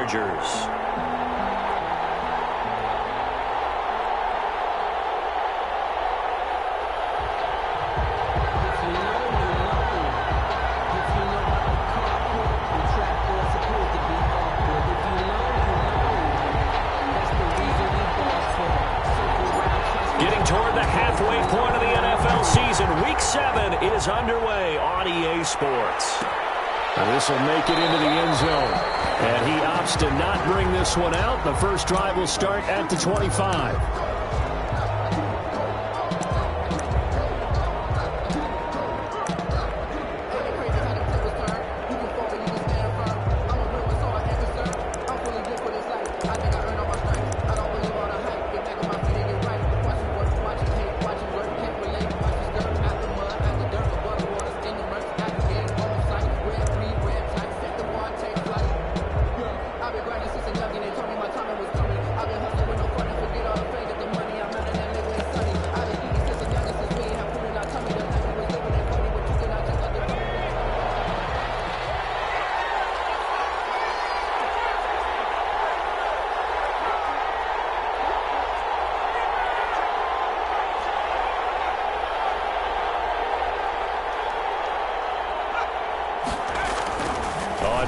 Chargers. Toward the halfway point of the NFL season. Week 7 is underway on EA Sports. And this will make it into the end zone. And he opts to not bring this one out. The first drive will start at the 25.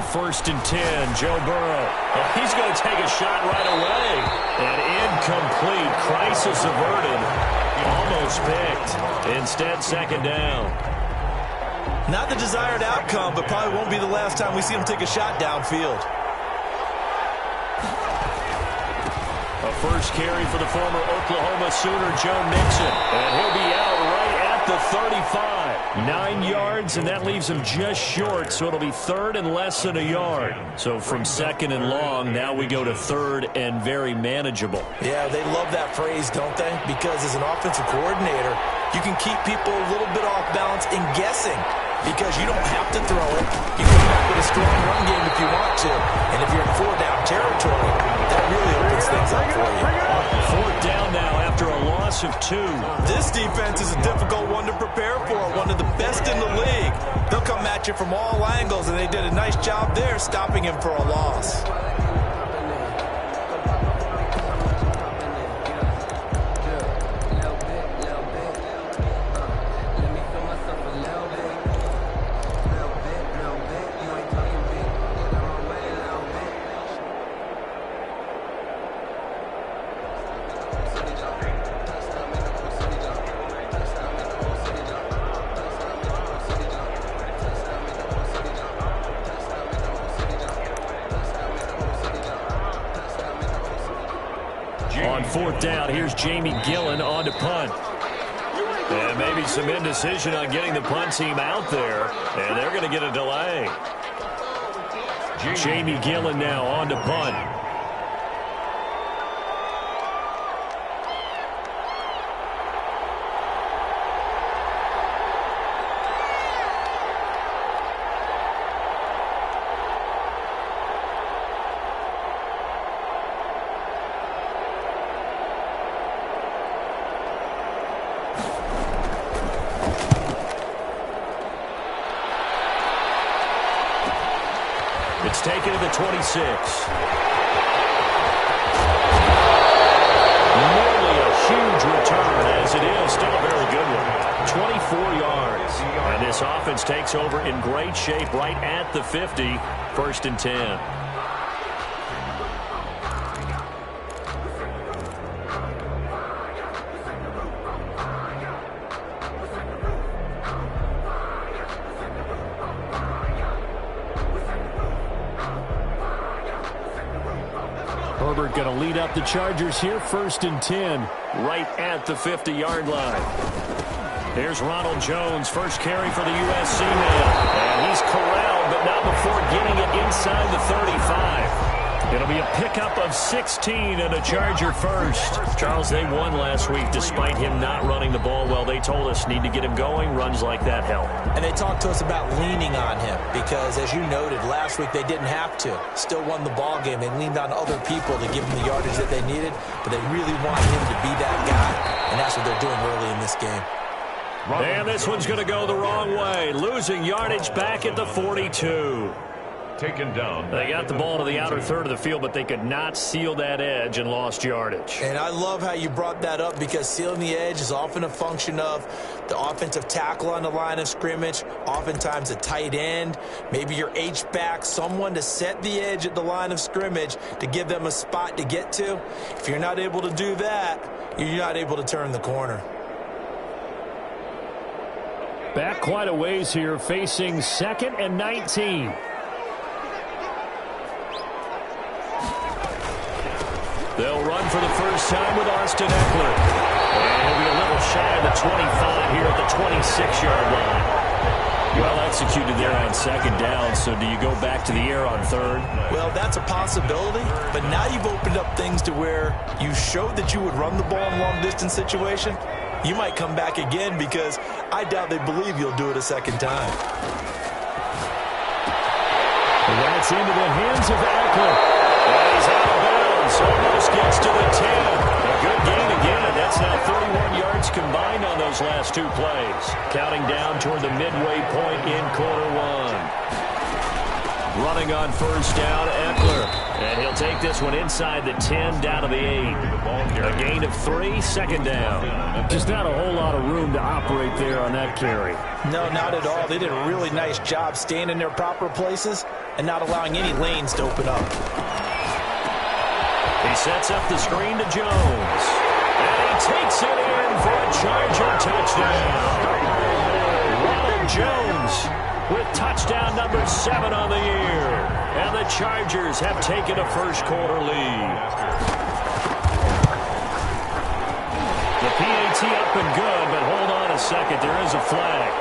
First and 10, Joe Burrow. Oh, he's going to take a shot right away. And incomplete. Crisis averted. Almost picked. Instead, second down. Not the desired outcome, but probably won't be the last time we see him take a shot downfield. A first carry for the former Oklahoma Sooner, Joe Mixon. And he'll be out right at the 35. 9 yards, and that leaves him just short, so it'll be third and less than a yard. So from second and long, now we go to third and very manageable. Yeah, they love that phrase, don't they? Because as an offensive coordinator, you can keep people a little bit off balance and guessing because you don't have to throw it. You can come back with a strong run game if you want to. And if you're in 4-down territory, that really opens things up for you. Fourth down now after a loss of 2. This defense is a difficult one to prepare for, one of the best in the league. They'll come at you from all angles, and they did a nice job there stopping him for a loss. On fourth down, here's Jamie Gillen on to punt. And maybe some indecision on getting the punt team out there. And they're going to get a delay. Jamie Gillen now on to punt. It's taken to the 26. Nearly a huge return, as it is. Still a very good one. 24 yards. And this offense takes over in great shape right at the 50. First and 10. Herbert going to lead up the Chargers here, first and 10, right at the 50-yard line. There's Ronald Jones, first carry for the USC man. And he's corralled, but not before getting it inside the 35. It'll be a pickup of 16 and a Charger first. Charles, they won last week despite him not running the ball well. They told us need to get him going. Runs like that help. And they talked to us about leaning on him because, as you noted, last week they didn't have to. Still won the ball game. They leaned on other people to give them the yardage that they needed, but they really want him to be that guy, and that's what they're doing early in this game. And this one's going to go the wrong way. Losing yardage back at the 42. taken down. They got the ball to the outer third of the field, but they could not seal that edge and lost yardage. And I love how you brought that up, because sealing the edge is often a function of the offensive tackle on the line of scrimmage, oftentimes a tight end, maybe your H-back, someone to set the edge at the line of scrimmage to give them a spot to get to. If you're not able to do that, you're not able to turn the corner. Back quite a ways here, facing 2nd and 19. They'll run for the first time with Austin Eckler. And he'll be a little shy of the 25 here at the 26-yard line. Well executed there on 2nd down, so do you go back to the air on 3rd? Well, that's a possibility, but now you've opened up things to where you showed that you would run the ball in a long-distance situation. You might come back again, because I doubt they believe you'll do it a 2nd time. And that's into the hands of Eckler. And he's out of bounds, almost gets to the 10. A good gain again. That's now 31 yards combined on those last 2 plays. Counting down toward the midway point in quarter 1. Running on first down, Eckler. And he'll take this one inside the 10, down to the 8. A gain of 3, 2nd down. Just not a whole lot of room to operate there on that carry. No, not at all. They did a really nice job staying in their proper places and not allowing any lanes to open up. He sets up the screen to Jones. And he takes it in for a Charger touchdown. Ronald Jones with touchdown number 7 on the year. And the Chargers have taken a first-quarter lead. The PAT up and good, but hold on a second. There is a flag.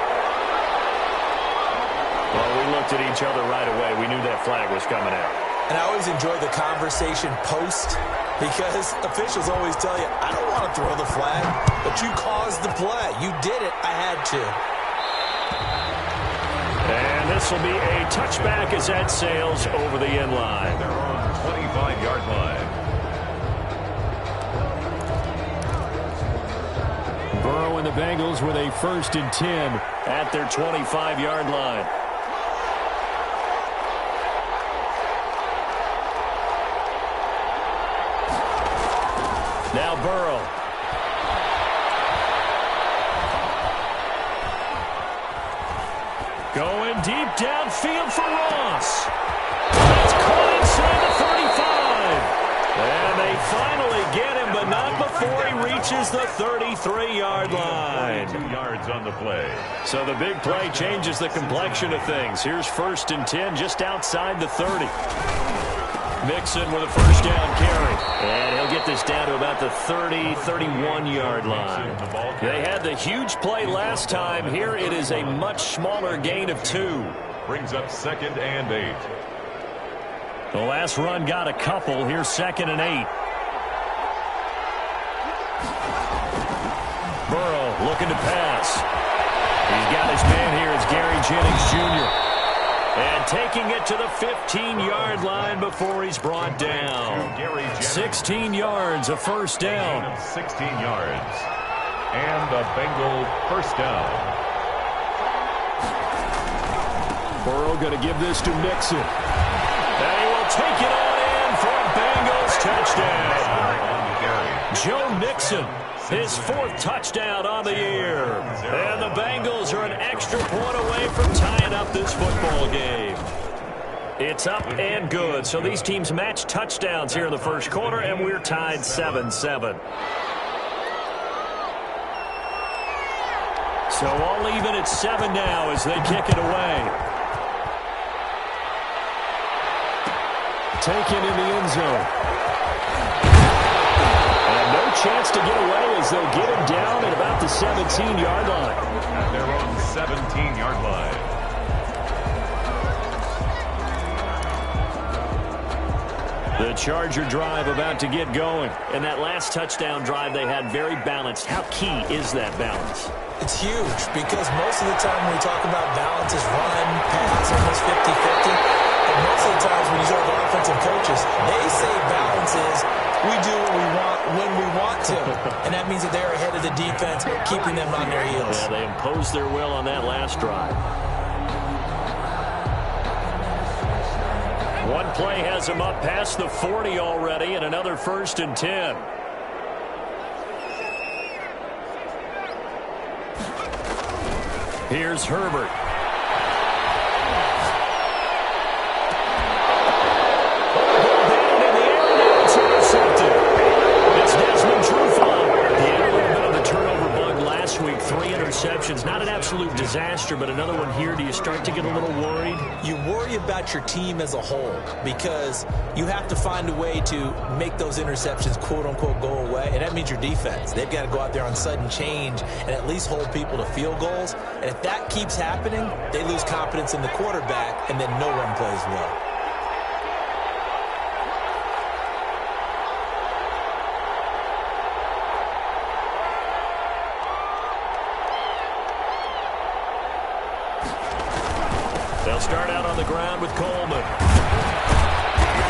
Well, we looked at each other right away. We knew that flag was coming out. And I always enjoy the conversation post, because officials always tell you, I don't want to throw the flag, but you caused the play. You did it. I had to. And this will be a touchback as that sails over the end line. They're on 25-yard line. Burrow and the Bengals with a 1st and 10 at their 25-yard line. Now Burrow. Going deep downfield for Ross. That's caught inside the 35. And they finally get him, but not before he reaches the 33-yard line. 2 yards on the play. So the big play changes the complexion of things. Here's 1st and 10 just outside the 30. Mixon with a first down carry. And he'll get this down to about the 30, 31-yard line. They had the huge play last time. Here it is a much smaller gain of 2. Brings up 2nd and 8. The last run got a couple. Here's 2nd and 8. Burrow looking to pass. He's got his man here. It's Gary Jennings Jr. And taking it to the 15-yard line before he's brought down. 16 yards, a first down. 16 yards. And a Bengal first down. Burrow going to give this to Mixon. And he will take it on in for a Bengals touchdown. Joe Mixon, his 4th touchdown on the year. And the Bengals are an extra point away from tying up this football game. It's up and good. So these teams match touchdowns here in the first quarter, and we're tied 7-7. So all even at 7 now as they kick it away. Taken in the end zone. And no chance to get away as they'll get him down at about the 17-yard line. And they're on the 17-yard line. The Charger drive about to get going. And that last touchdown drive they had very balanced. How key is that balance? It's huge, because most of the time when we talk about balance is run, pass, almost 50-50. And most of the times when you talk to offensive coaches, they say balance is we do what we want when we want to. And that means that they're ahead of the defense, keeping them on their heels. Yeah, they imposed their will on that last drive. One play has him up past the 40 already, and another 1st and 10. Here's Herbert. Not an absolute disaster, but another one here. Do you start to get a little worried? You worry about your team as a whole because you have to find a way to make those interceptions, quote-unquote, go away, and that means your defense. They've got to go out there on sudden change and at least hold people to field goals, and if that keeps happening, they lose confidence in the quarterback, and then no one plays well. They'll start out on the ground with Coleman.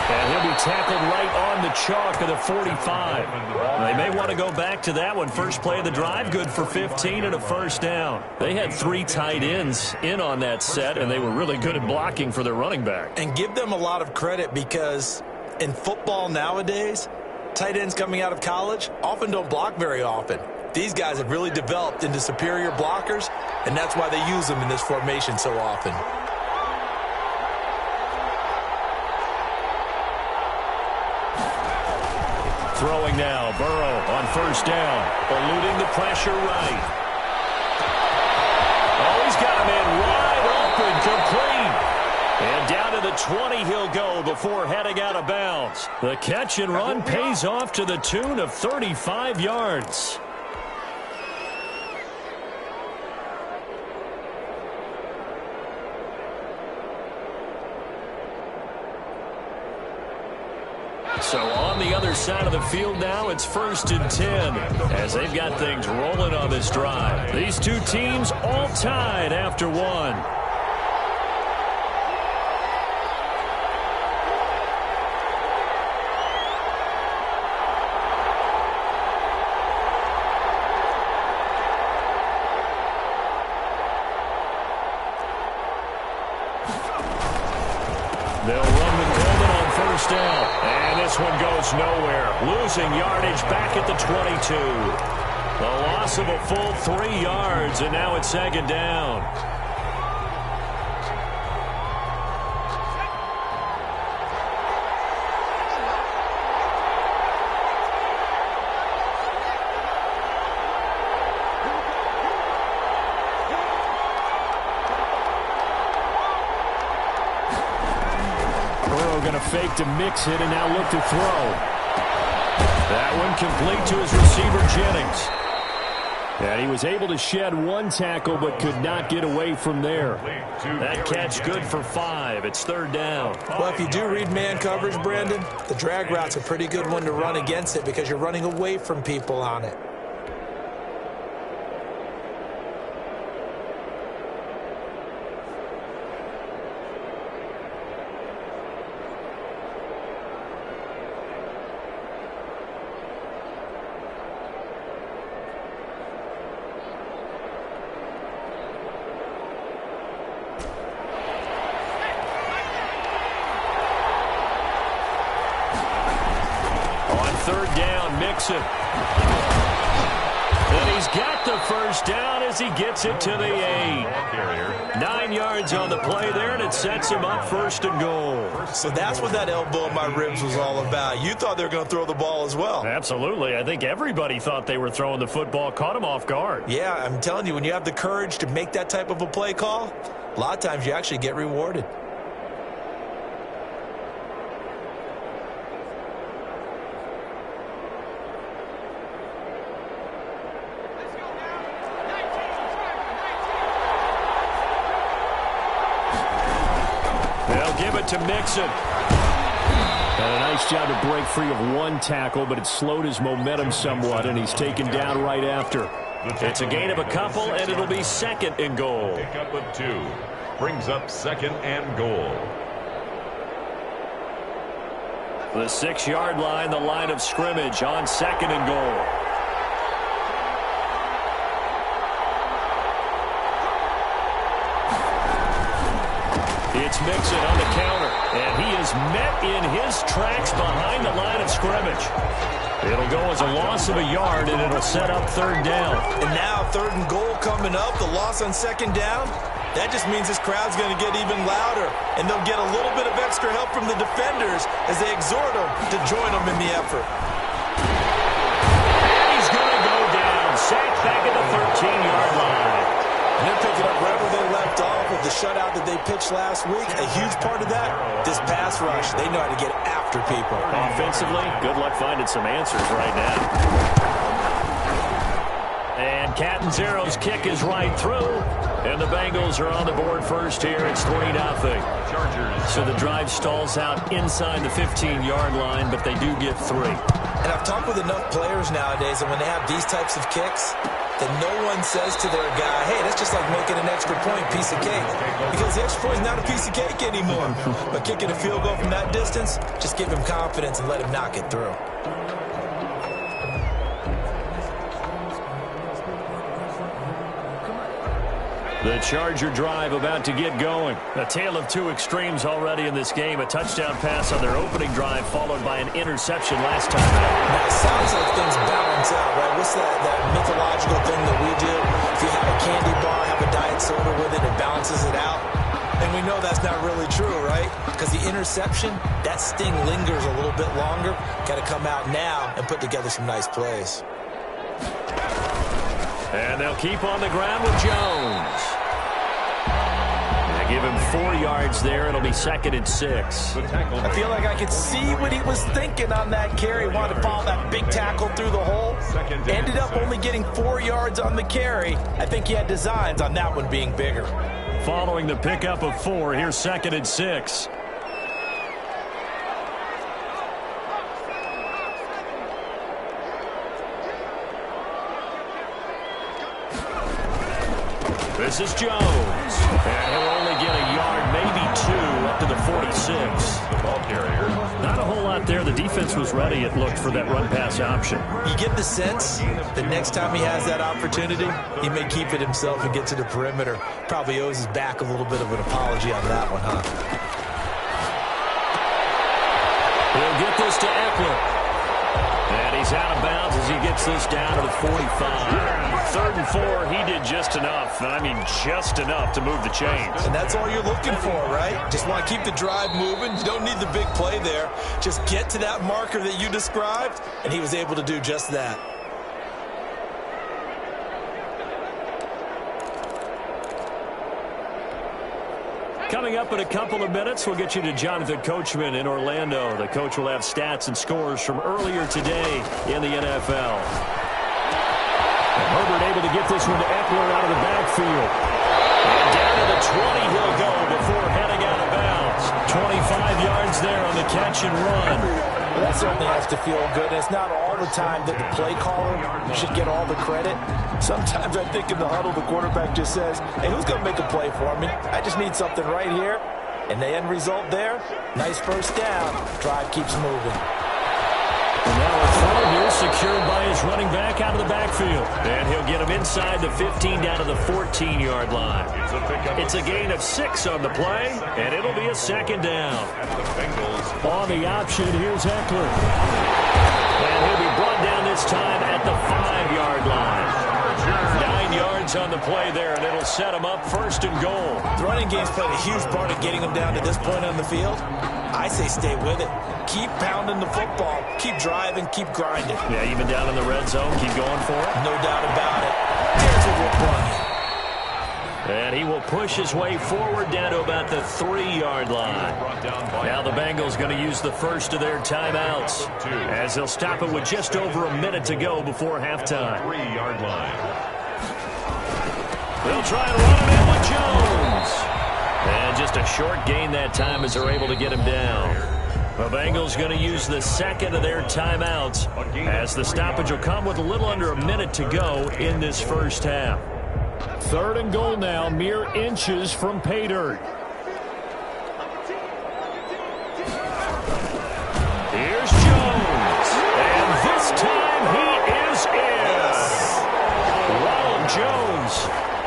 And he'll be tackled right on the chalk of the 45. They may want to go back to that one. First play of the drive, good for 15 and a 1st down. They had 3 tight ends in on that set, and they were really good at blocking for their running back. And give them a lot of credit because in football nowadays, tight ends coming out of college often don't block very often. These guys have really developed into superior blockers, and that's why they use them in this formation so often. Throwing now, Burrow on 1st down, eluding the pressure right. Oh, he's got him in wide open, complete. And down to the 20 he'll go before heading out of bounds. The catch and run pays off to the tune of 35 yards. So on the other side of the field now, it's 1st and 10 as they've got things rolling on this drive. These two teams all tied after one. They'll run with Coleman on 1st down. And this one goes nowhere. Losing yardage back at the 22. The loss of a full 3 yards, and now it's 2nd down. Going to fake to mix it and now look to throw. That one complete to his receiver, Jennings. And he was able to shed 1 tackle but could not get away from there. That catch good for 5. It's 3rd down. Well, if you do read man coverage, Brandon, the drag route's a pretty good one to run against it because you're running away from people on it. Mixon. And he's got the 1st down as he gets it to the 8. 9 yards on the play there, and it sets him up 1st and goal. So that's what that elbow in my ribs was all about. You thought they were going to throw the ball as well. Absolutely. I think everybody thought they were throwing the football, caught him off guard. Yeah, I'm telling you, when you have the courage to make that type of a play call, a lot of times you actually get rewarded. To Mixon. And a nice job to break free of 1 tackle, but it slowed his momentum somewhat, and he's taken down right after. It's a gain of a couple, and it'll be 2nd and goal. Pick up of 2. Brings up 2nd and goal. The 6-yard line, the line of scrimmage on 2nd and goal. It's Mixon on the counter. And he is met in his tracks behind the line of scrimmage. It'll go as a loss of a yard, and it'll set up third down. And now 3rd and goal coming up, the loss on 2nd down. That just means this crowd's going to get even louder, and they'll get a little bit of extra help from the defenders as they exhort them to join them in the effort. And he's going to go down, sacked back at the 13-yard line. And they're picking up right where they left off with the shutout that they pitched last week. A huge part of that, this pass rush. They know how to get after people. Offensively, good luck finding some answers right now. And Catanzaro's kick is right through. And the Bengals are on the board first here. It's 3-0. So the drive stalls out inside the 15-yard line, but they do get 3. And I've talked with enough players nowadays, and when they have these types of kicks, that no one says to their guy, hey, that's just like making an extra point, piece of cake. Because the extra point is not a piece of cake anymore. But kicking a field goal from that distance, just give him confidence and let him knock it through. The Charger drive about to get going. A tale of two extremes already in this game. A touchdown pass on their opening drive followed by an interception last time out. Now, it sounds like things balance out, right? What's that mythological thing that we do? If you have a candy bar, have a diet soda with it, it balances it out. And we know that's not really true, right? Because the interception, that sting lingers a little bit longer. Got to come out now and put together some nice plays. And they'll keep on the ground with Jones. They give him 4 yards there. It'll be 2nd and 6. I feel like I could see what he was thinking on that carry. Wanted to follow that big tackle through the hole. Ended up only getting 4 yards on the carry. I think he had designs on that one being bigger. Following the pickup of 4, here's 2nd and 6. This is Jones. And he'll only get a yard, maybe 2, up to the 46. The ball carrier. Not a whole lot there. The defense was ready, it looked, for that run-pass option. You get the sense that next time he has that opportunity, he may keep it himself and get to the perimeter. Probably owes his back a little bit of an apology on that one, huh? He'll get this to Eckler. And he's out of bounds as he gets this down to the 45. 3rd and 4, he did just enough. I mean, just enough to move the chains. And that's all you're looking for, right? Just want to keep the drive moving. You don't need the big play there. Just get to that marker that you described, and he was able to do just that. Coming up in a couple of minutes, we'll get you to Jonathan Coachman in Orlando. The coach will have stats and scores from earlier today in the NFL. And Herbert able to get this one to Eckler out of the backfield. And down to the 20 he'll go before heading out of bounds. 25 yards there on the catch and run. Well, that certainly has to feel good. It's not all the time that the play caller should get all the credit. Sometimes I think in the huddle, the quarterback just says, hey, who's going to make a play for me? I just need something right here. And the end result there, nice first down. Drive keeps moving. And now a throw here secured by his running back out of the backfield. And he'll get him inside the 15 down to the 14-yard line. It's a gain of 6 on the play, and it'll be a 2nd down. On the option, here's Eckler. And he'll be brought down this time at the 5-yard line. 9 yards on the play there, and it'll set him up 1st and goal. The running game's played a huge part of getting him down to this point on the field. I say stay with it. Keep pounding the football. Keep driving. Keep grinding. Yeah, even down in the red zone, keep going for it. No doubt about it. There's what we're playing. And he will push his way forward down to about the 3-yard line. Now the Bengals going to use the first of their timeouts as they'll stop it with just over a minute to go before halftime. 3-yard line. They'll try and run him in with Jones. And just a short gain that time as they're able to get him down. The Bengals going to use the second of their timeouts as the stoppage will come with a little under a minute to go in this first half. 3rd and goal now, mere inches from pay dirt. Here's Jones. And this time he is in. Ronald Jones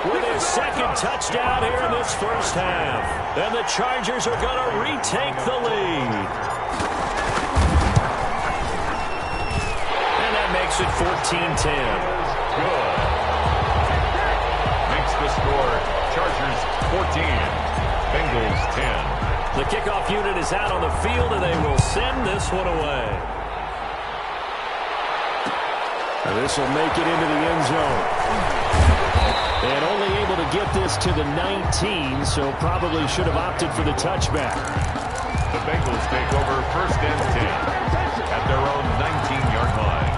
with his his second touchdown here in this first half. And the Chargers are going to retake the lead. And that makes it 14-10. Good. Makes the score Chargers 14, Bengals 10. The kickoff unit is out on the field, and they will send this one away. And this will make it into the end zone. And only able to get this to the 19, so probably should have opted for the touchback. The Bengals take over first and 10 at their own 19-yard line.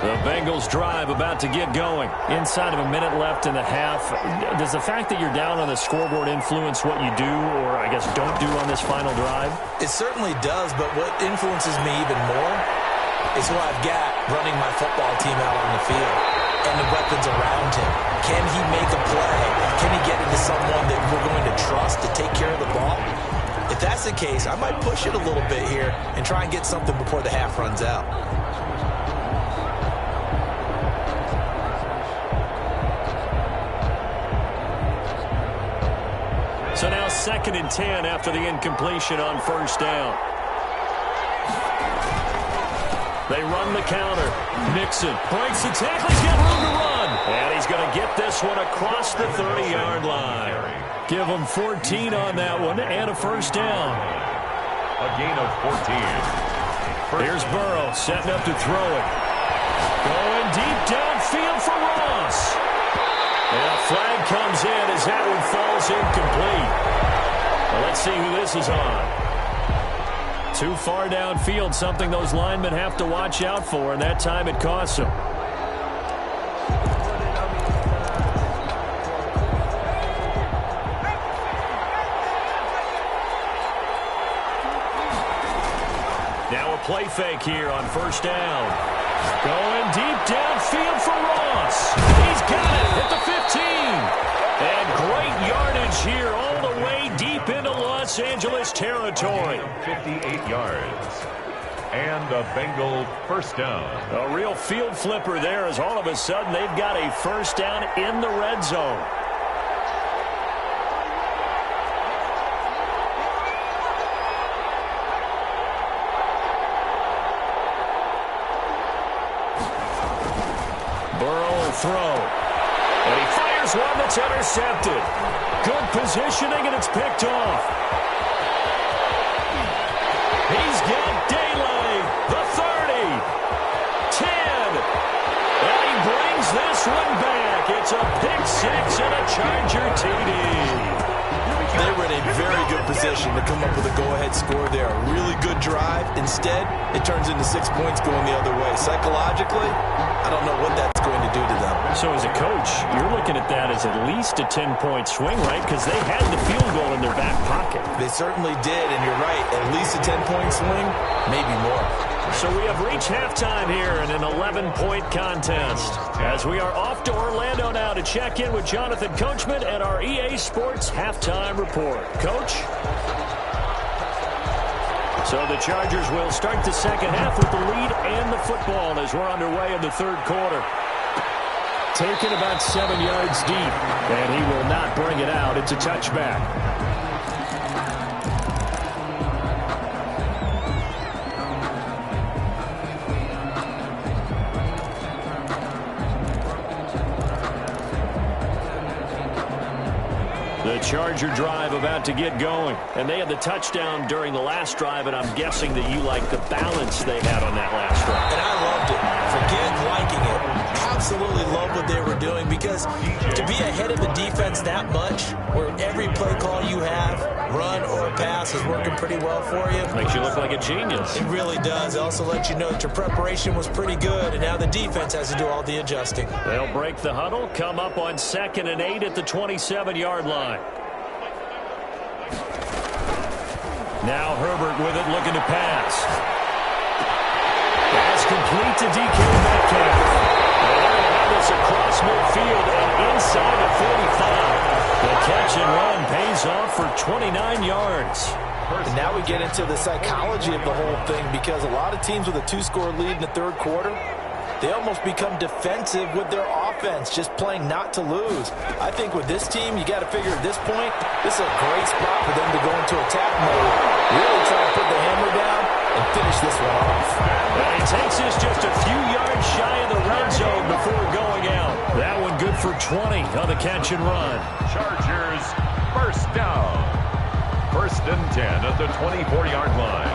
The Bengals drive about to get going. Inside of a minute left in the half. Does the fact that you're down on the scoreboard influence what you do, or I guess don't do on this final drive? It certainly does, but what influences me even more is who I've got running my football team out on the field and the weapons around him. Can he make a play? Can he get into someone that we're going to trust to take care of the ball? If that's the case, I might push it a little bit here and try and get something before the half runs out. So now 2nd and 10 after the incompletion on first down. They run the counter. Nixon breaks the tackle. He's got room to run. And he's going to get this one across the 30-yard line. Give him 14 on that one and a first down. A gain of 14. Here's Burrow setting up to throw it. Going deep downfield for Ross. And a flag comes in as that one falls incomplete. Well, let's see who this is on. Too far downfield, something those linemen have to watch out for, and that time it costs them. Now a play fake here on first down. Going deep downfield for Ross. He's got it at the 15. And great yardage here all the way deep into Los Angeles territory. 58 yards. And a Bengal first down. A real field flipper there as all of a sudden they've got a first down in the red zone. Throw. And he fires one that's intercepted. Good positioning, and it's picked off. He's got daylight. The 30. 10. And he brings this one back. It's a pick six and a Charger TD. They were in a very good position to come up with a go-ahead score there. A really good drive. Instead, it turns into 6 points going the other way. Psychologically, I don't know what that's going to do to them. So as a coach, you're looking at that as at least a 10-point swing, right? Because they had the field goal in their back pocket. They certainly did, and you're right. At least a 10-point swing, maybe more. So we have reached halftime here in an 11-point contest. As we are off to Orlando now to check in with Jonathan Coachman and our EA Sports Halftime Report. Coach? So the Chargers will start the second half with the lead and the football as we're underway in the third quarter. Taken about 7 yards deep, and he will not bring it out. It's a touchback. The Charger drive about to get going. And they had the touchdown during the last drive, and I'm guessing that you like the balance they had on that last drive. And I loved it. Forget liking it. Absolutely love what they were doing, because to be ahead of the defense that much, where every play call you have, run or pass, is working pretty well for you. Makes you look like a genius. It really does. It also lets you know that your preparation was pretty good, and now the defense has to do all the adjusting. They'll break the huddle, come up on 2nd and 8 at the 27-yard line. Now Herbert with it, looking to pass. Pass complete to DK Metcalf. And they're going to have this across midfield and inside the 45. The catch and run pays off for 29 yards. And now we get into the psychology of the whole thing, because a lot of teams with a 2-score lead in the third quarter, they almost become defensive with their offense, just playing not to lose. I think with this team, you got to figure at this point, this is a great spot for them to go into attack mode, really try to put the hammer down and finish this one off. And he takes this just a few yards shy of the red zone before going out. That one good for 20 on the catch and run. Chargers first down. 1st and 10 at the 24-yard line.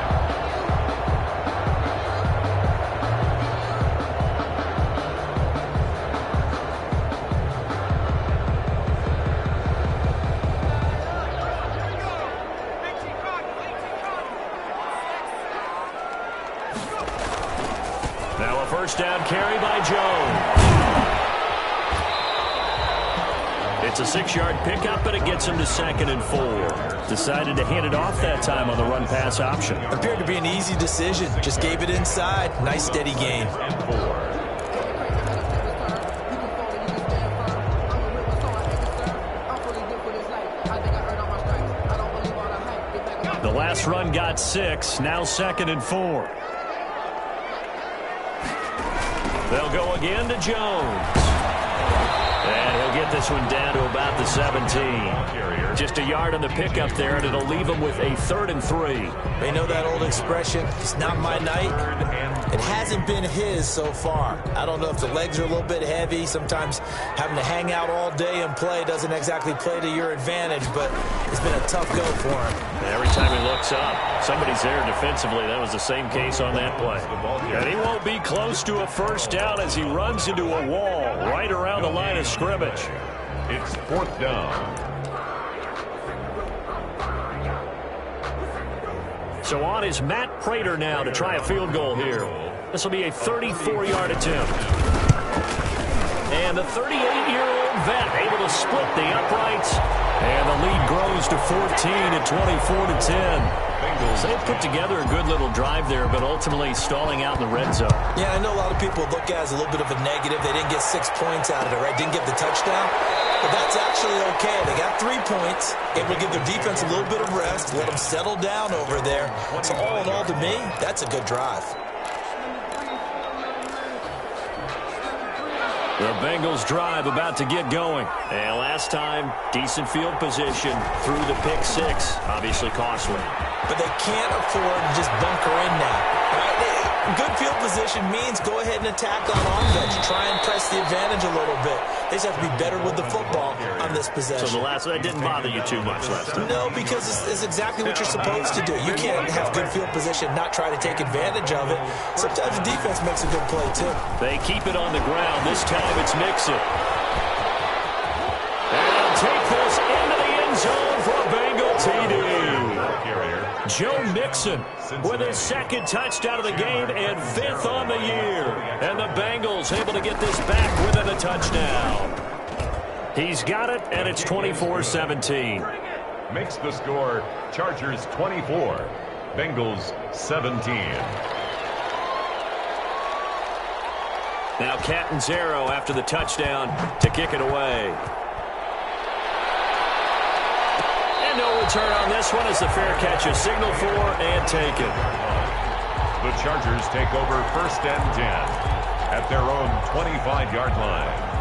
Now a first down carry by Jones. It's a 6-yard pickup, but it gets him to 2nd and 4. Decided to hand it off that time on the run-pass option. Appeared to be an easy decision. Just gave it inside. Nice, steady gain. The last run got 6. Now 2nd and 4. They'll go again to Jones. And he'll get this one down to about the 17. Just a yard on the pickup there, and it'll leave him with a 3rd and 3. They know that old expression, it's not my night. It hasn't been his so far. I don't know if the legs are a little bit heavy. Sometimes having to hang out all day and play doesn't exactly play to your advantage, but it's been a tough go for him. Every time he looks up, somebody's there defensively. That was the same case on that play. And he won't be close to a first down as he runs into a wall right around the line of scrimmage. It's 4th down. So on is Matt Prater now to try a field goal here. This will be a 34-yard attempt. And the 38-year-old vet able to split the uprights. And the lead grows to 14 at 24-10. So they put together a good little drive there, but ultimately stalling out in the red zone. Yeah, I know a lot of people look at it as a little bit of a negative. They didn't get 6 points out of it, right? Didn't get the touchdown. But that's actually okay. They got 3 points. Able to give their defense a little bit of rest, let them settle down over there. So all in all, to me, that's a good drive. The Bengals drive about to get going. And last time, decent field position through the pick 6. Obviously costly. But they can't afford to just bunker in now. Right? Good field position means go ahead and attack on offense. Try and press the advantage a little bit. They just have to be better with the football on this possession. So the last one, that didn't bother you too much last time? No, because it's exactly what you're supposed to do. You can't have good field position, not try to take advantage of it. Sometimes the defense makes a good play, too. They keep it on the ground. This time it's Mixon. And they'll take this into the end zone for a Bengal TD. Joe Mixon with his 2nd touchdown of the game and 5th on the year. And the Bengals able to get this back within a touchdown. He's got it, and it's 24-17. Makes the score Chargers 24, Bengals 17. Now Catanzaro after the touchdown to kick it away. And no return on this one as the fair catch is signaled for and taken. The Chargers take over 1st and 10 at their own 25-yard line.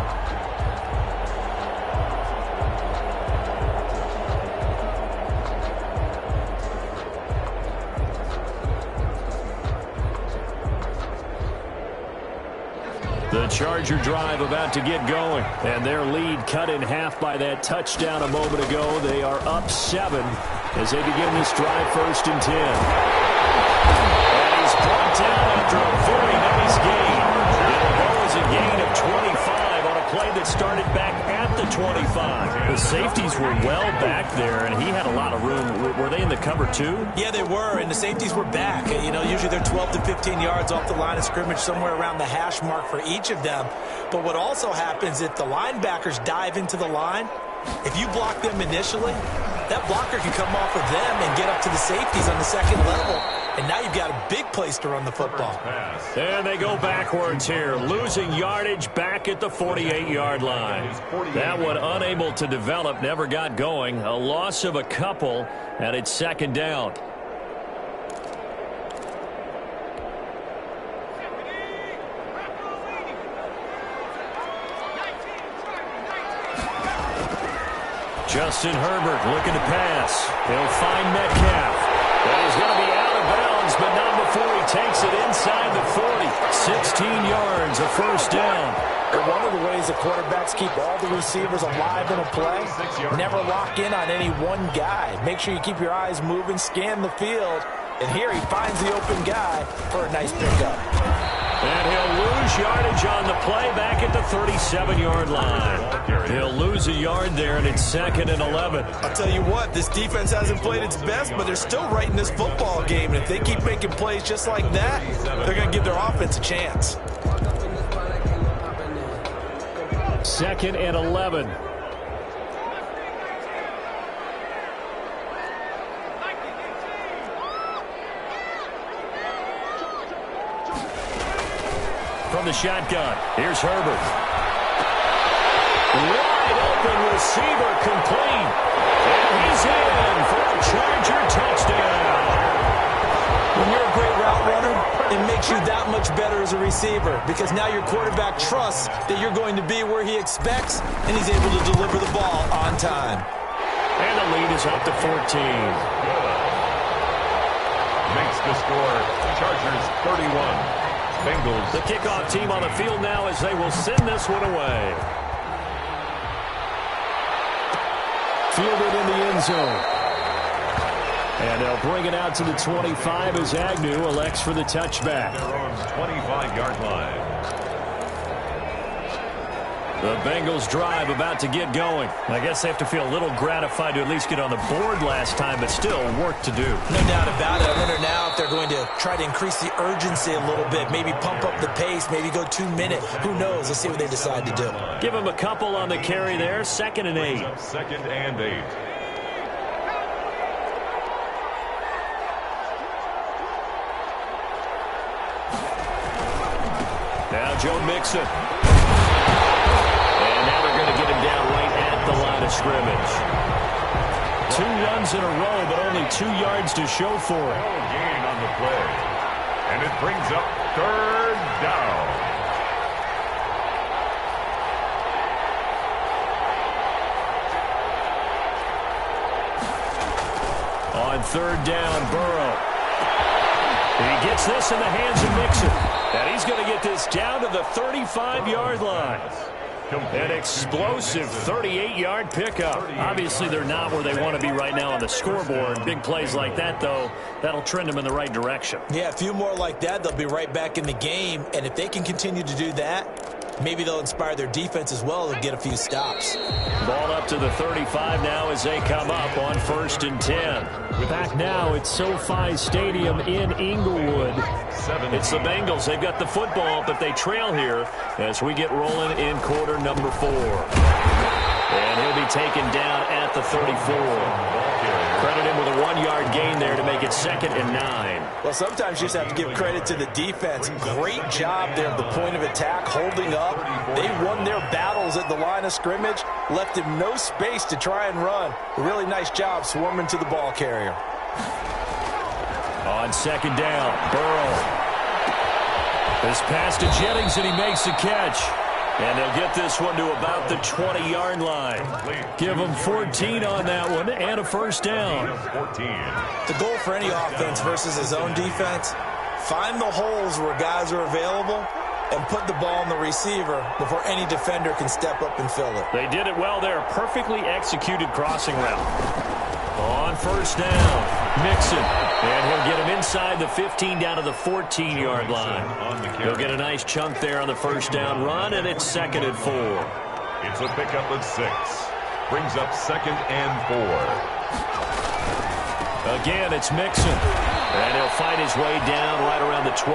The Charger drive about to get going, and their lead cut in half by that touchdown a moment ago. They are up 7 as they begin this drive 1st and 10. And he's brought down after a very nice gain. It'll go as a gain of 25 on a play that started back at the 25. The safeties were well back there, and he had a lot of room. Were they in the cover too? Yeah, they were, and the safeties were back. You know, usually they're 12 to 15 yards off the line of scrimmage, somewhere around the hash mark for each of them. But what also happens if the linebackers dive into the line, if you block them initially, that blocker can come off of them and get up to the safeties on the 2nd level and now you've got a big place to run the football. And they go backwards here, losing yardage back at the 48-yard line. That one unable to develop, never got going. A loss of a couple, and it's second down. Justin Herbert looking to pass. He'll find Metcalf. And he's going to be out of bounds, but not before he takes it inside the 40. 16 yards, a first down. One of the ways the quarterbacks keep all the receivers alive in a play, never lock in on any one guy. Make sure you keep your eyes moving, scan the field, and here he finds the open guy for a nice pickup. And he'll lose yardage on the play back at the 37-yard line. He'll lose a yard there, and it's second and 11. I'll tell you what, this defense hasn't played its best, but they're still right in this football game. And if they keep making plays just like that, they're going to give their offense a chance. Second and 11. From the shotgun, here's Herbert. Wide open receiver complete. And he's in for a Charger touchdown. When you're a great route runner, it makes you that much better as a receiver because now your quarterback trusts that you're going to be where he expects, and he's able to deliver the ball on time. And the lead is up to 14. Makes the score Chargers 31. Bengals. The kickoff team on the field now as they will send this one away. Fielded in the end zone. And they'll bring it out to the 25 as Agnew elects for the touchback. Their own 25-yard line. The Bengals drive about to get going. I guess they have to feel a little gratified to at least get on the board last time, but still work to do. No doubt about it. I wonder now if they're going to try to increase the urgency a little bit, maybe pump up the pace, maybe go 2 minutes. Who knows? Let's see what they decide to do. Give them a couple on the carry there. Second and 8. Second and 8. Now Joe Mixon. Down right at the line of scrimmage. 2 runs in a row, but only 2 yards to show for it. No gain on the play. And it brings up third down. On third down, Burrow. He gets this in the hands of Mixon. And he's going to get this down to the 35-yard line. An explosive 38-yard pickup. Obviously, they're not where they want to be right now on the scoreboard. Big plays like that, though, that'll trend them in the right direction. Yeah, a few more like that, they'll be right back in the game. And if they can continue to do that, maybe they'll inspire their defense as well and get a few stops. Ball up to the 35 now as they come up on 1st and 10. Back now at SoFi Stadium in Inglewood. It's the Bengals. They've got the football, but they trail here as we get rolling in quarter number 4. And he'll be taken down at the 34. Credit him with a 1-yard gain there to make it 2nd and 9. Well, sometimes you just have to give credit to the defense. Great job there at the point of attack, holding up. They won their battles at the line of scrimmage, left him no space to try and run. A really nice job swarming to the ball carrier. On 2nd down, Burrow. This pass to Jennings, and he makes the catch. And they'll get this one to about the 20-yard line. Give them 14 on that one and a first down. The goal for any offense versus his own defense, find the holes where guys are available and put the ball in the receiver before any defender can step up and fill it. They did it well there. Perfectly executed crossing route. On 1st down, Mixon. And he'll get him inside the 15 down to the 14-yard line. He'll get a nice chunk there on the 1st down run, and it's 2nd and 4. It's a pickup of 6. Brings up 2nd and 4. Again, it's Mixon. And he'll fight his way down right around the 12.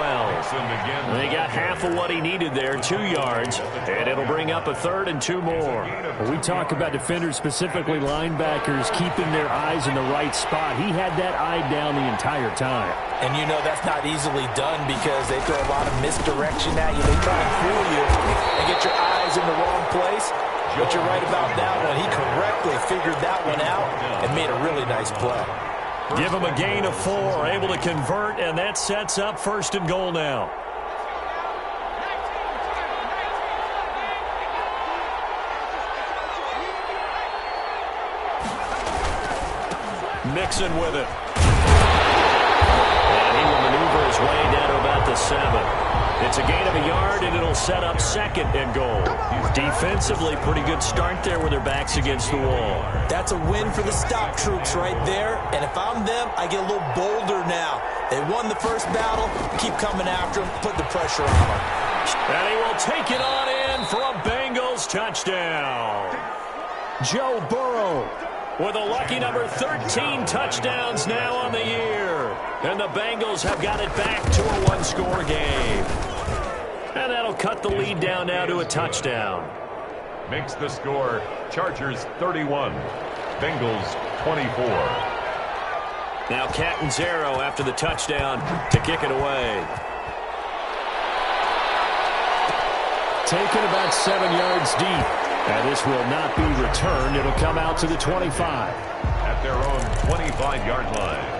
They got half of what he needed there, 2 yards, and it'll bring up a 3rd and 2 more. When we talk about defenders, specifically linebackers, keeping their eyes in the right spot. He had that eye down the entire time. And you know that's not easily done because they throw a lot of misdirection at you. They try and fool you and get your eyes in the wrong place. But you're right about that one. He correctly figured that one out and made a really nice play. Give him a gain of 4, able to convert, and that sets up 1st and goal now. Mixon with it. And he will maneuver his way down to about the 7. It's a gain of a yard, and it'll set up 2nd and goal. Defensively, pretty good start there with their backs against the wall. That's a win for the stop troops right there. And if I'm them, I get a little bolder now. They won the first battle. Keep coming after them. Put the pressure on them. And he will take it on in for a Bengals touchdown. Joe Burrow with a lucky number 13 touchdowns now on the year. And the Bengals have got it back to a 1-score game. And that'll cut the lead down now to a touchdown. Makes the score Chargers 31, Bengals 24. Now Catanzaro after the touchdown to kick it away. Taken about 7 yards deep. And this will not be returned. It'll come out to the 25. At their own 25-yard line.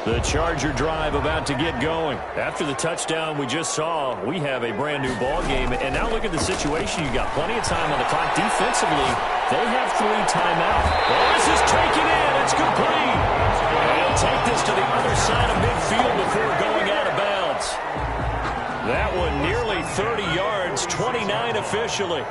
The Charger drive about to get going. After the touchdown we just saw, we have a brand new ball game. And now look at the situation. You got plenty of time on the clock. Defensively, they have 3 timeouts. Oh, this is taken in. It's complete. And he'll take this to the other side of midfield before going out of bounds. That one nearly 30 yards, 29 officially.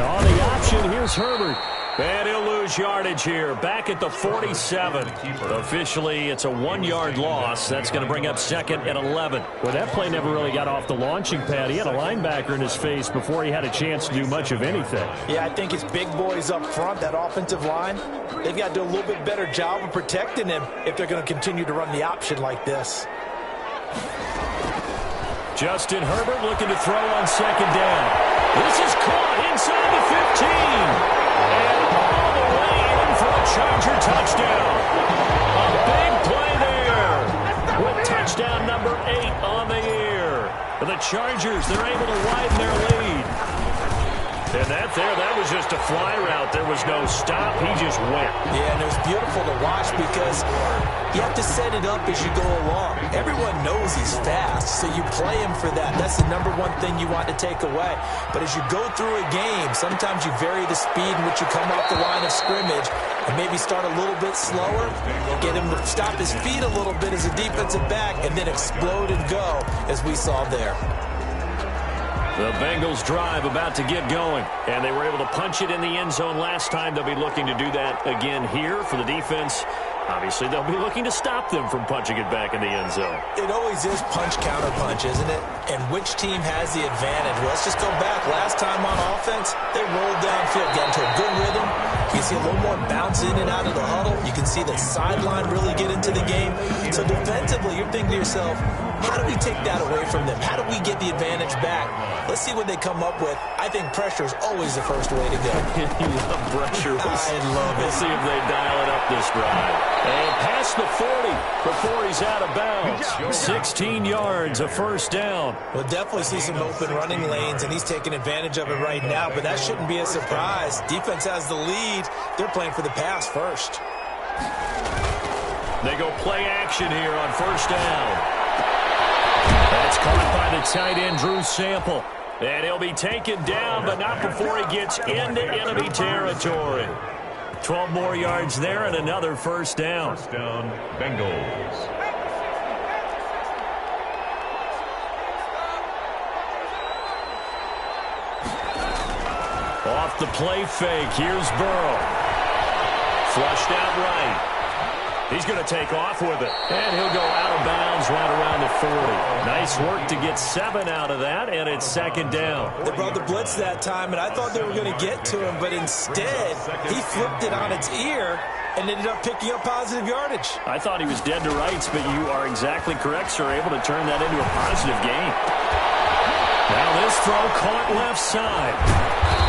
On the option, here's Herbert. And he'll lose yardage here, back at the 47. Officially, it's a 1-yard loss. That's going to bring up 2nd and 11. Well, that play never really got off the launching pad. He had a linebacker in his face before he had a chance to do much of anything. Yeah, I think it's big boys up front, that offensive line. They've got to do a little bit better job of protecting him if they're going to continue to run the option like this. Justin Herbert looking to throw on 2nd down. This is caught inside the 15. And all the way in for a Charger touchdown. A big play there with touchdown number 8 on the year. The Chargers, they're able to widen their lead. And that was just a fly route. There was no stop. He just went. Yeah, and it was beautiful to watch because you have to set it up as you go along. Everyone knows he's fast, so you play him for that. That's the number one thing you want to take away. But as you go through a game, sometimes you vary the speed in which you come off the line of scrimmage and maybe start a little bit slower, get him to stop his feet a little bit as a defensive back, and then explode and go, as we saw there. The Bengals drive about to get going, and they were able to punch it in the end zone last time. They'll be looking to do that again here for the defense. Obviously, they'll be looking to stop them from punching it back in the end zone. It always is punch-counter-punch, isn't it? And which team has the advantage? Well, let's just go back. Last time on offense, they rolled downfield, got into a good rhythm. You can see a little more bounce in and out of the huddle. You can see the sideline really get into the game. So defensively, you're thinking to yourself, how do we take that away from them? How do we get the advantage back? Let's see what they come up with. I think pressure is always the first way to go. You love pressure. I love it. We'll see if they dial it up this drive. And past the 40 before he's out of bounds. 16 yards, a first down. We'll definitely see some open running lanes, and he's taking advantage of it right now, but that shouldn't be a surprise. Defense has the lead. They're playing for the pass first. They go play action here on first down. That's caught by the tight end, Drew Sample. And he'll be taken down, but not before he gets into enemy territory. 12 more yards there and another first down. First down, Bengals. Off the play fake, here's Burrow. Flushed out right. He's going to take off with it. And he'll go out of bounds right around the 40. Nice work to get 7 out of that, and it's second down. They brought the blitz that time, and I thought they were going to get to him, but instead he flipped it on its ear and ended up picking up positive yardage. I thought he was dead to rights, but you are exactly correct, sir. Able to turn that into a positive gain. Now this throw caught left side.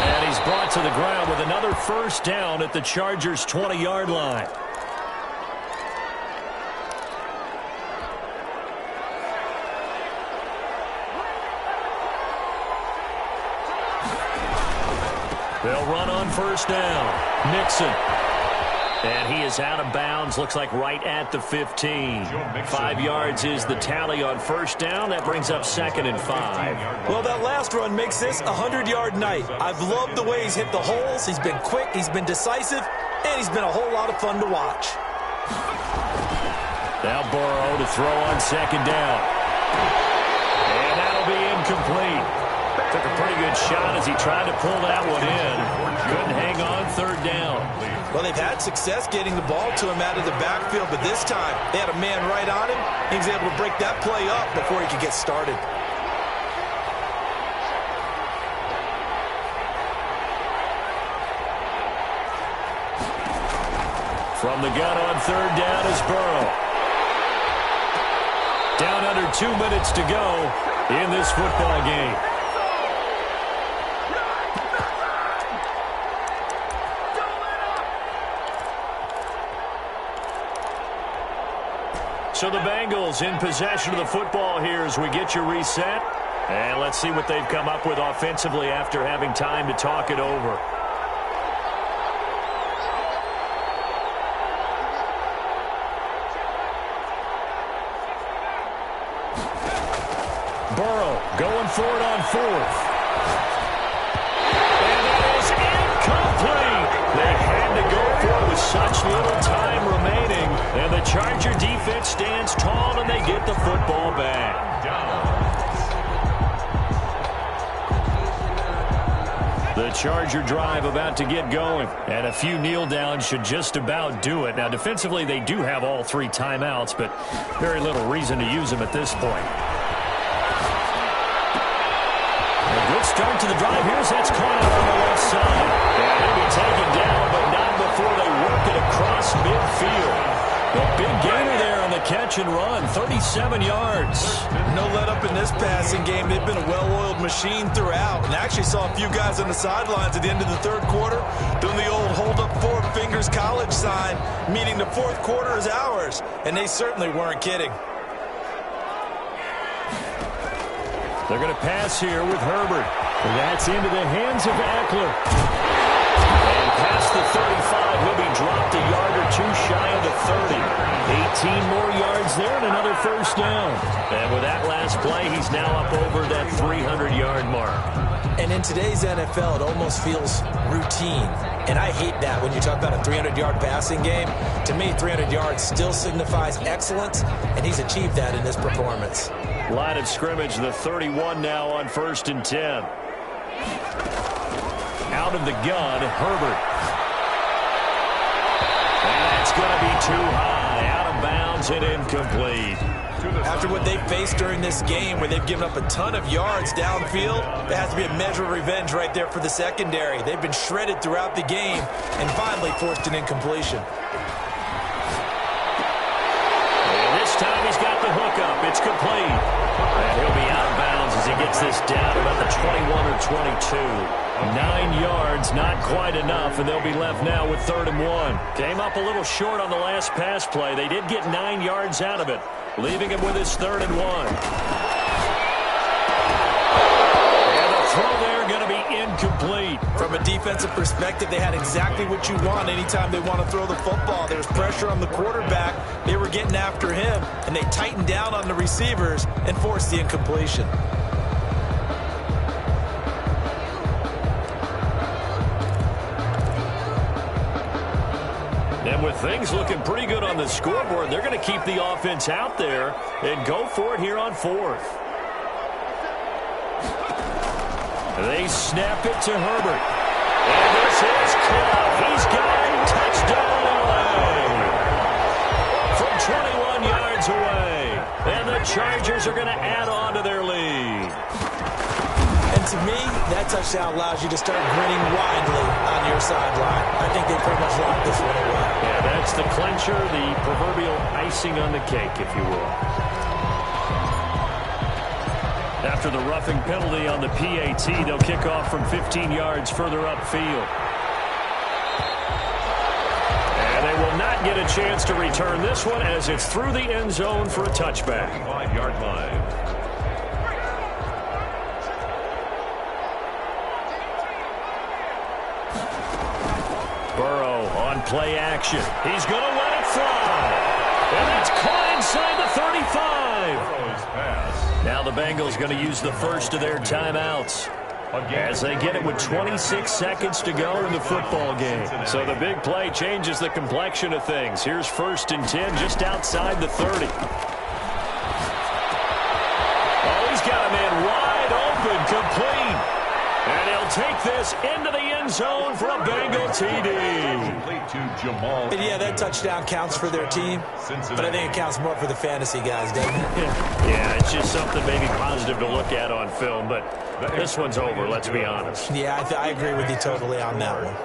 And he's brought to the ground with another first down at the Chargers' 20-yard line. They'll run on first down. Nixon. And he is out of bounds, looks like right at the 15. 5 yards is the tally on first down. That brings up 2nd and 5. Well, that last run makes this a 100-yard night. I've loved the way he's hit the holes. He's been quick, he's been decisive, and he's been a whole lot of fun to watch. Now Burrow to throw on second down. And that'll be incomplete. Took a pretty good shot as he tried to pull that one in. Couldn't hang on third down. Well, they've had success getting the ball to him out of the backfield, but this time they had a man right on him. He was able to break that play up before he could get started. From the gun on third down is Burrow. Down under 2 minutes to go in this football game. So the Bengals in possession of the football here as we get you reset. And let's see what they've come up with offensively after having time to talk it over. Burrow going for it on fourth. And it is incomplete. They had to go for it with such little time remaining. And the Charger defense stands tall and they get the football back. The Charger drive about to get going. And a few kneel downs should just about do it. Now defensively they do have all 3 timeouts, but very little reason to use them at this point. A good start to the drive. Here's that's caught out on the left side. And he'll be taken down, but not before they work it across midfield. A big gainer there on the catch and run, 37 yards. No let up in this passing game. They've been a well-oiled machine throughout. And actually saw a few guys on the sidelines at the end of the third quarter doing the old hold up 4 fingers college sign, meaning the fourth quarter is ours. And they certainly weren't kidding. They're going to pass here with Herbert. And that's into the hands of Eckler. And past the 35, he'll be dropped a yard or 2 shy of the 30. 18 more yards there and another first down. And with that last play, he's now up over that 300-yard mark. And in today's NFL, it almost feels routine. And I hate that when you talk about a 300-yard passing game. To me, 300 yards still signifies excellence, and he's achieved that in this performance. Line of scrimmage, the 31 now on 1st and 10. Out of the gun, Herbert. And that's going to be too high. Out of bounds and incomplete. After what they've faced during this game, where they've given up a ton of yards downfield, there has to be a measure of revenge right there for the secondary. They've been shredded throughout the game and finally forced an incompletion. And this time he's got the hookup. It's complete. And he'll be out of bounds as he gets this down about the 21 or 22. 9 yards, not quite enough, and they'll be left now with 3rd and 1. Came up a little short on the last pass play. They did get 9 yards out of it, leaving him with his 3rd and 1. And the throw there going to be incomplete. From a defensive perspective, they had exactly what you want anytime they want to throw the football. There's pressure on the quarterback. They were getting after him, and they tightened down on the receivers and forced the incompletion. And with things looking pretty good on the scoreboard, they're going to keep the offense out there and go for it here on 4th. They snap it to Herbert. And this is caught. He's got it. Touchdown, LA. yards away. And the Chargers are going to add on to their lead. And to me, that touchdown allows you to start grinning widely on your sideline. I think they pretty much locked this one away. Yeah, that's the clincher, the proverbial icing on the cake, if you will. After the roughing penalty on the PAT, they'll kick off from 15 yards further upfield. And they will not get a chance to return this one as it's through the end zone for a touchback. 5-yard line. Burrow on play action. He's going to let it fly. And that's caught inside the 35. Burrow's pass. Now the Bengals going to use the first of their timeouts as they get it with 26 seconds to go in the football game. So the big play changes the complexion of things. Here's 1st and 10 just outside the 30. Oh, he's got a man wide open, complete. And he'll take this into the end zone for a Bengal TD. And yeah, that touchdown counts for their team, but I think it counts more for the fantasy guys, doesn't it? Yeah, it's just something maybe positive to look at on film, but this one's over, let's be honest. Yeah, I agree with you totally on that one.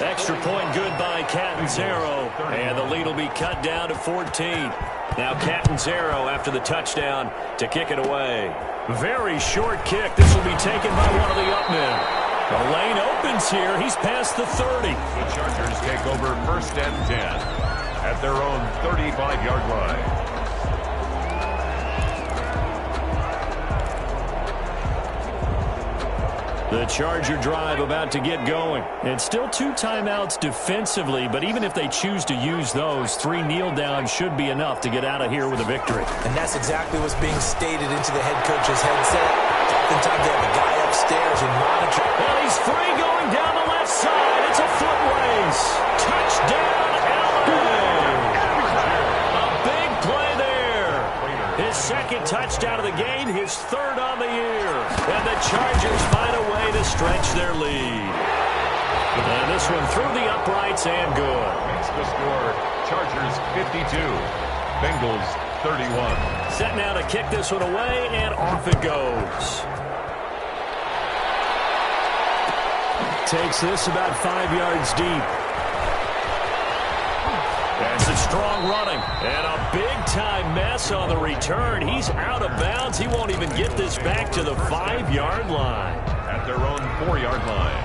Extra point good by Catanzaro, and the lead will be cut down to 14. Now Catanzaro after the touchdown to kick it away. Very short kick. This will be taken by one of the up men. The lane opens here. He's past the 30. The Chargers take over 1st and 10 at their own 35-yard line. The Charger drive about to get going. And still 2 timeouts defensively, but even if they choose to use those, 3 kneel downs should be enough to get out of here with a victory. And that's exactly what's being stated into the head coach's headset. Oftentimes they have a guy upstairs and monitor. Well, he's free going down the left side. It's a foot race. Touchdown, LA. A big play there. His 2nd touchdown of the game, his 3rd on the year. And the Chargers find a way to stretch their lead. And this one through the uprights and good. Makes the score Chargers 52, Bengals 31. Set now to kick this one away, and off it goes. Takes this about 5 yards deep. That's a strong running. And a big-time mess on the return. He's out of bounds. He won't even get this back to the 5-yard line. At their own 4-yard line.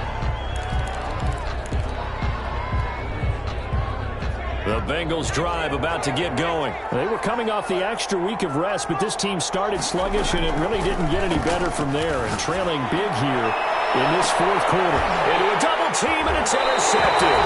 The Bengals drive about to get going. They were coming off the extra week of rest, but this team started sluggish, and it really didn't get any better from there. And trailing big here in this 4th quarter. Into a double team, and it's intercepted.